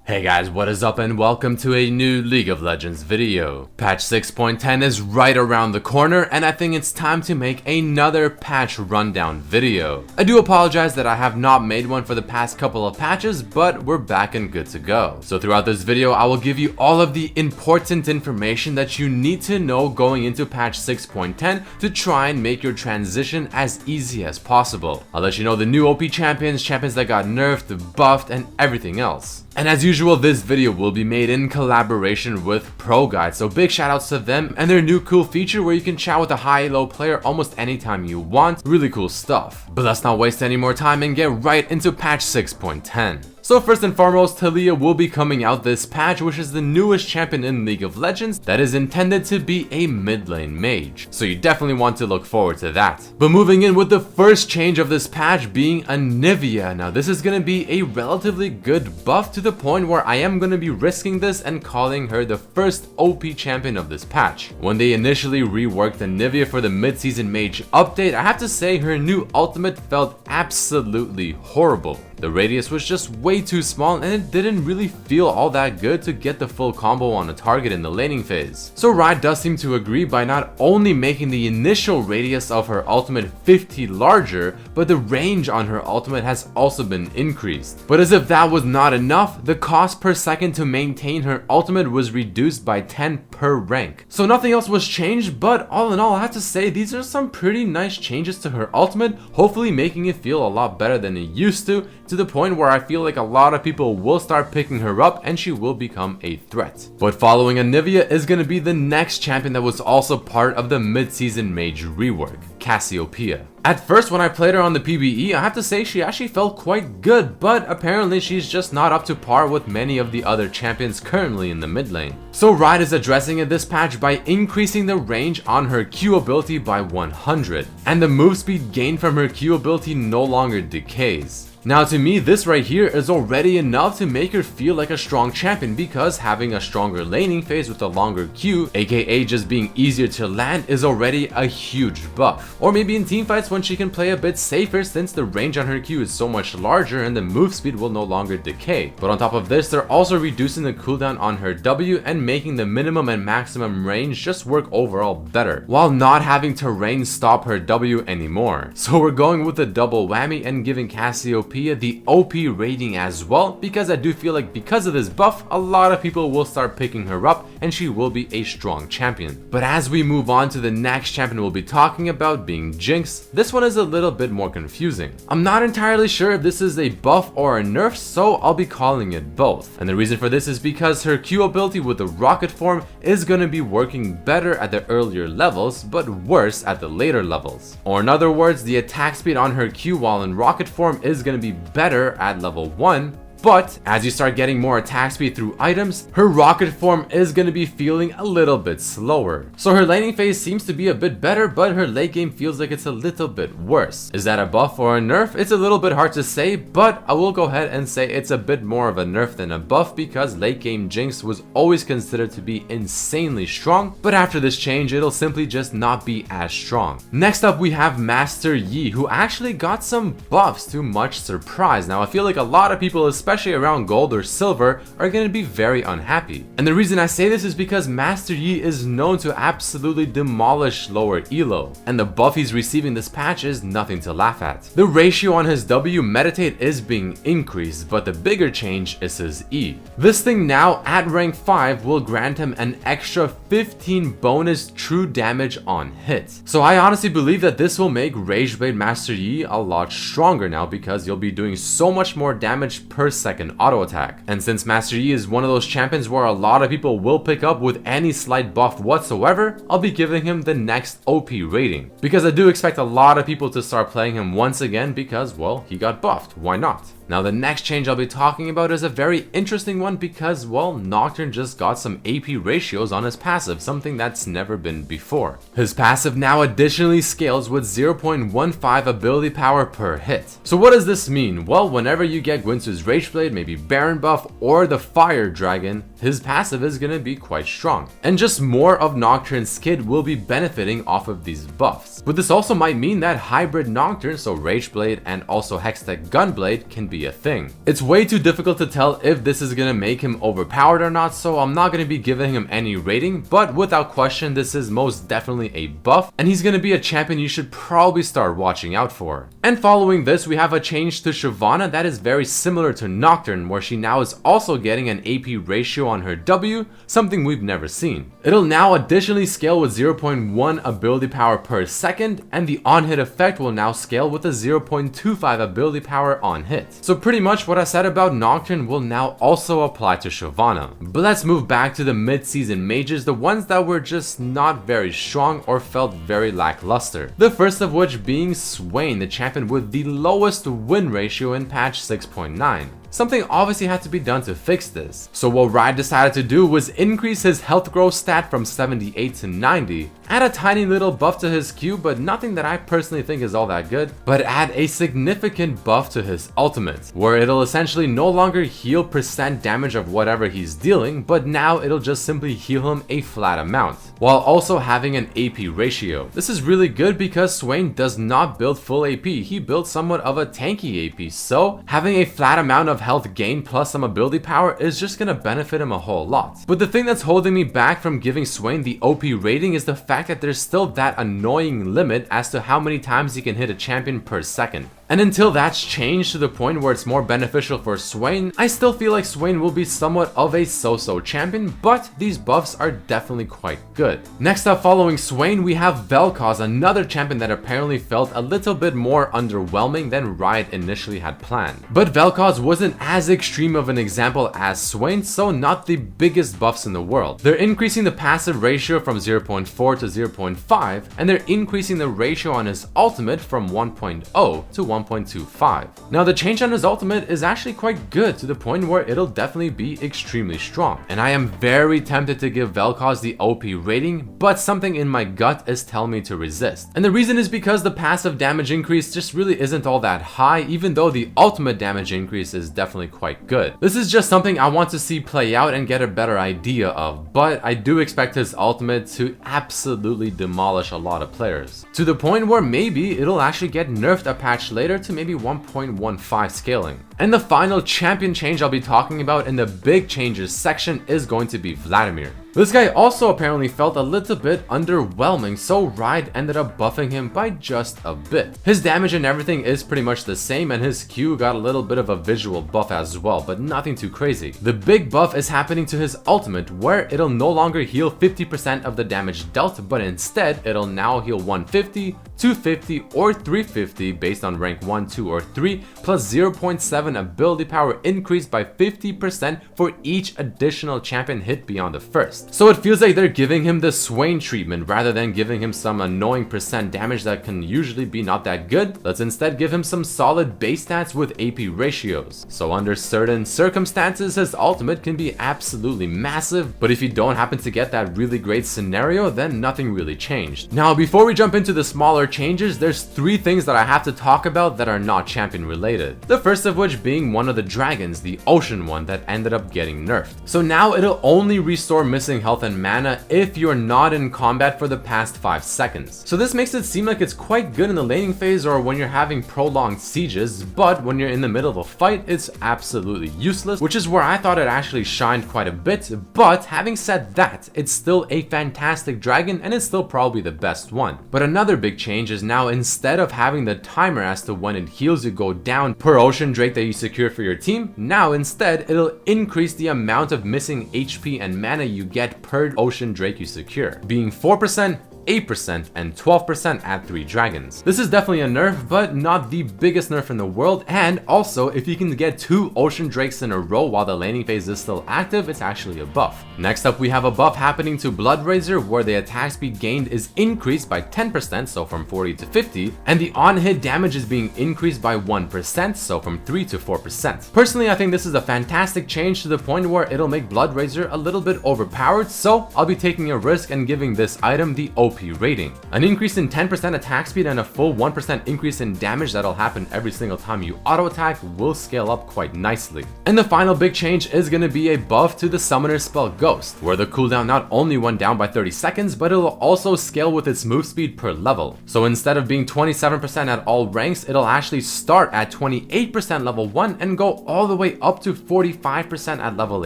Hey guys, what is up and welcome to a new League of Legends video. Patch 6.10 is right around the corner and I think it's time to make another patch rundown video. I do apologize that I have not made one for the past couple of patches, but we're back and good to go. So throughout this video, I will give you all of the important information that you need to know going into patch 6.10 to try and make your transition as easy as possible. I'll let you know the new OP champions that got nerfed, buffed, and everything else. And as usual, this video will be made in collaboration with ProGuide, so big shoutouts to them and their new cool feature where you can chat with a high-low player almost anytime you want. Really cool stuff. But let's not waste any more time and get right into patch 6.10. So first and foremost, Talia will be coming out this patch, which is the newest champion in League of Legends that is intended to be a mid lane mage. So you definitely want to look forward to that. But moving in with the first change of this patch being Anivia. Now this is going to be a relatively good buff to the point where I am going to be risking this and calling her the first OP champion of this patch. When they initially reworked Anivia for the mid-season mage update, I have to say her new ultimate felt absolutely horrible. The radius was just way too small and it didn't really feel all that good to get the full combo on a target in the laning phase. So Riot does seem to agree by not only making the initial radius of her ultimate 50 larger, but the range on her ultimate has also been increased. But as if that was not enough, the cost per second to maintain her ultimate was reduced by 10 per rank. So nothing else was changed, but all in all I have to say these are some pretty nice changes to her ultimate, hopefully making it feel a lot better than it used to the point where I feel like a lot of people will start picking her up and she will become a threat. But following Anivia is going to be the next champion that was also part of the mid-season mage rework, Cassiopeia. At first when I played her on the PBE, I have to say she actually felt quite good, but apparently she's just not up to par with many of the other champions currently in the mid lane. So Riot is addressing it this patch by increasing the range on her Q ability by 100, and the move speed gained from her Q ability no longer decays. Now to me, this right here is already enough to make her feel like a strong champion, because having a stronger laning phase with a longer Q, aka just being easier to land, is already a huge buff. Or maybe in teamfights when she can play a bit safer since the range on her Q is so much larger and the move speed will no longer decay. But on top of this, they're also reducing the cooldown on her W and making the minimum and maximum range just work overall better, while not having terrain stop her W anymore. So we're going with a double whammy and giving Cassiopeia the OP rating as well, because I do feel like because of this buff, a lot of people will start picking her up and she will be a strong champion. But as we move on to the next champion we'll be talking about, being Jinx, this one is a little bit more confusing. I'm not entirely sure if this is a buff or a nerf, so I'll be calling it both. And the reason for this is because her Q ability with the rocket form is going to be working better at the earlier levels, but worse at the later levels. Or in other words, the attack speed on her Q while in rocket form is going to be better at level 1, but as you start getting more attack speed through items, her rocket form is going to be feeling a little bit slower. So her laning phase seems to be a bit better, but her late game feels like it's a little bit worse. Is that a buff or a nerf? It's a little bit hard to say, but I will go ahead and say it's a bit more of a nerf than a buff, because late game Jinx was always considered to be insanely strong, but after this change it'll simply just not be as strong. Next up we have Master Yi, who actually got some buffs to much surprise. Now I feel like a lot of people, especially around gold or silver, are going to be very unhappy. And the reason I say this is because Master Yi is known to absolutely demolish lower elo, and the buff he's receiving this patch is nothing to laugh at. The ratio on his W meditate is being increased, but the bigger change is his E. This thing now at rank 5 will grant him an extra 15 bonus true damage on hit. So I honestly believe that this will make Rageblade Master Yi a lot stronger now, because you'll be doing so much more damage per second auto attack. And since Master Yi is one of those champions where a lot of people will pick up with any slight buff whatsoever, I'll be giving him the next OP rating, because I do expect a lot of people to start playing him once again because, well, he got buffed. Why not? Now the next change I'll be talking about is a very interesting one, because, well, Nocturne just got some AP ratios on his passive, something that's never been before. His passive now additionally scales with 0.15 ability power per hit. So what does this mean? Well, whenever you get Gwynsu's Rageblade, maybe Baron buff, or the Fire Dragon, his passive is gonna be quite strong. And just more of Nocturne's skid will be benefiting off of these buffs. But this also might mean that hybrid Nocturne, so Rageblade and also Hextech Gunblade, can be be a thing. It's way too difficult to tell if this is gonna make him overpowered or not, so I'm not gonna be giving him any rating, but without question this is most definitely a buff, and he's gonna be a champion you should probably start watching out for. And following this, we have a change to Shyvana that is very similar to Nocturne, where she now is also getting an AP ratio on her W, something we've never seen. It'll now additionally scale with 0.1 ability power per second, and the on-hit effect will now scale with a 0.25 ability power on hit. So pretty much what I said about Nocturne will now also apply to Shyvana. But let's move back to the mid-season mages, the ones that were just not very strong or felt very lackluster. The first of which being Swain, the champion with the lowest win ratio in patch 6.9. Something obviously had to be done to fix this. So what Riot decided to do was increase his health growth stat from 78 to 90, add a tiny little buff to his Q, but nothing that I personally think is all that good, but add a significant buff to his ultimate, where it'll essentially no longer heal percent damage of whatever he's dealing, but now it'll just simply heal him a flat amount, while also having an AP ratio. This is really good because Swain does not build full AP, he builds somewhat of a tanky AP, so having a flat amount of health gain plus some ability power is just gonna benefit him a whole lot. But the thing that's holding me back from giving Swain the OP rating is the fact that there's still that annoying limit as to how many times he can hit a champion per second. And until that's changed to the point where it's more beneficial for Swain, I still feel like Swain will be somewhat of a so-so champion, but these buffs are definitely quite good. Next up, following Swain, we have Vel'Koz, another champion that apparently felt a little bit more underwhelming than Riot initially had planned. But Vel'Koz wasn't as extreme of an example as Swain, so not the biggest buffs in the world. They're increasing the passive ratio from 0.4 to 0.5, and they're increasing the ratio on his ultimate from 1.0 to 1.25. Now the change on his ultimate is actually quite good, to the point where it'll definitely be extremely strong. And I am very tempted to give Vel'Koz the OP rating, but something in my gut is telling me to resist. And the reason is because the passive damage increase just really isn't all that high, even though the ultimate damage increase is definitely quite good. This is just something I want to see play out and get a better idea of, but I do expect his ultimate to absolutely demolish a lot of players, to the point where maybe it'll actually get nerfed a patch later to maybe 1.15 scaling. And the final champion change I'll be talking about in the big changes section is going to be Vladimir. This guy also apparently felt a little bit underwhelming, so Riot ended up buffing him by just a bit. His damage and everything is pretty much the same, and his Q got a little bit of a visual buff as well, but nothing too crazy. The big buff is happening to his ultimate, where it'll no longer heal 50% of the damage dealt, but instead it'll now heal 150, 250, or 350 based on rank 1, 2, or 3, plus 0.7 ability power increased by 50% for each additional champion hit beyond the first. So it feels like they're giving him the Swain treatment rather than giving him some annoying percent damage that can usually be not that good. Let's instead give him some solid base stats with AP ratios. So under certain circumstances, his ultimate can be absolutely massive, but if you don't happen to get that really great scenario, then nothing really changed. Now, before we jump into the smaller changes, there's 3 things that I have to talk about that are not champion related. The first of which being one of the dragons, the ocean one, that ended up getting nerfed. So now it'll only restore missing health and mana if you're not in combat for the past 5 seconds. So this makes it seem like it's quite good in the laning phase or when you're having prolonged sieges, but when you're in the middle of a fight, it's absolutely useless, which is where I thought it actually shined quite a bit. But having said that, it's still a fantastic dragon and it's still probably the best one. But another big change is now, instead of having the timer as to when it heals you go down per ocean drake that you secure for your team, now instead it'll increase the amount of missing HP and mana you get per ocean drake you secure, being 4%, 8%, and 12% at 3 dragons. This is definitely a nerf, but not the biggest nerf in the world, and also if you can get 2 ocean drakes in a row while the laning phase is still active, it's actually a buff. Next up, we have a buff happening to Bloodrazor, where the attack speed gained is increased by 10%, so from 40 to 50, and the on-hit damage is being increased by 1%, so from 3 to 4%. Personally, I think this is a fantastic change, to the point where it'll make Bloodrazor a little bit overpowered, so I'll be taking a risk and giving this item the OP OP rating. An increase in 10% attack speed and a full 1% increase in damage that'll happen every single time you auto attack will scale up quite nicely. And the final big change is going to be a buff to the summoner spell Ghost, where the cooldown not only went down by 30 seconds, but it'll also scale with its move speed per level. So instead of being 27% at all ranks, it'll actually start at 28% level 1 and go all the way up to 45% at level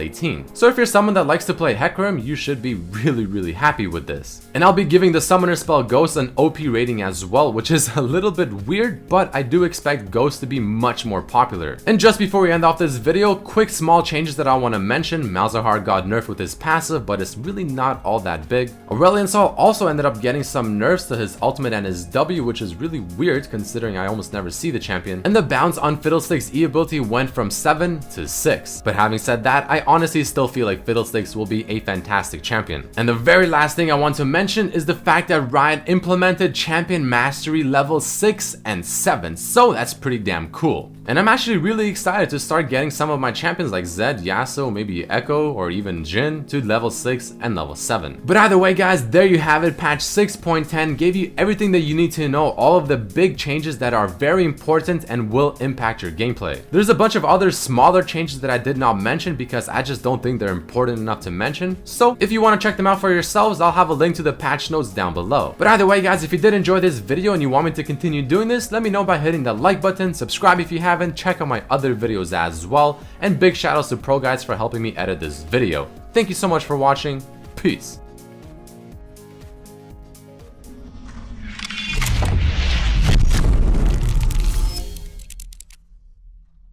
18. So if you're someone that likes to play Hecarim, you should be really happy with this. And I'll be giving the summoner spell Ghost an OP rating as well, which is a little bit weird, but I do expect Ghost to be much more popular. And just before we end off this video, quick small changes that I want to mention. Malzahar got nerfed with his passive, but it's really not all that big. Aurelion Sol also ended up getting some nerfs to his ultimate and his W, which is really weird considering I almost never see the champion. And the bounce on Fiddlestick's E ability went from 7 to 6. But having said that, I honestly still feel like Fiddlesticks will be a fantastic champion. And the very last thing I want to mention is the fact that Riot implemented champion mastery level 6 and 7, so that's pretty damn cool. And I'm actually really excited to start getting some of my champions like Zed, Yasuo, maybe Echo, or even Jhin to level 6 and level 7. But either way guys, there you have it. Patch 6.10 gave you everything that you need to know, all of the big changes that are very important and will impact your gameplay. There's a bunch of other smaller changes that I did not mention because I just don't think they're important enough to mention. So if you want to check them out for yourselves, I'll have a link to the patch notes down below. But either way guys, if you did enjoy this video and you want me to continue doing this, let me know by hitting the like button, subscribe if you haven't, check out my other videos as well, and big shoutouts to Pro Guides for helping me edit this video. Thank you so much for watching. Peace.